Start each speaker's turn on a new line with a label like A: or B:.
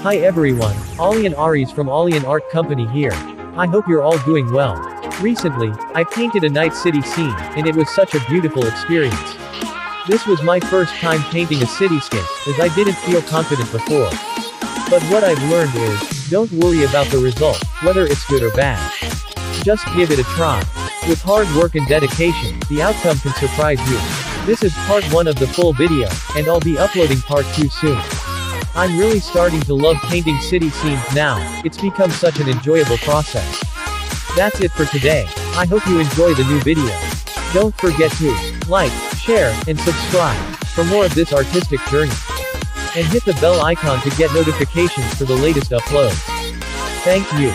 A: Hi everyone, Alyan Aries from Alyan Art Company here. I hope you're all doing well. Recently, I painted a night city scene, and it was such a beautiful experience. This was my first time painting a cityscape, as I didn't feel confident before. But what I've learned is, don't worry about the result, whether it's good or bad. Just give it a try. With hard work and dedication, the outcome can surprise you. This is part 1 of the full video, and I'll be uploading part 2 soon. I'm really starting to love painting city scenes now, it's become such an enjoyable process. That's it for today. I hope you enjoy the new video. Don't forget to like, share, and subscribe for more of this artistic journey. And hit the bell icon to get notifications for the latest uploads. Thank you.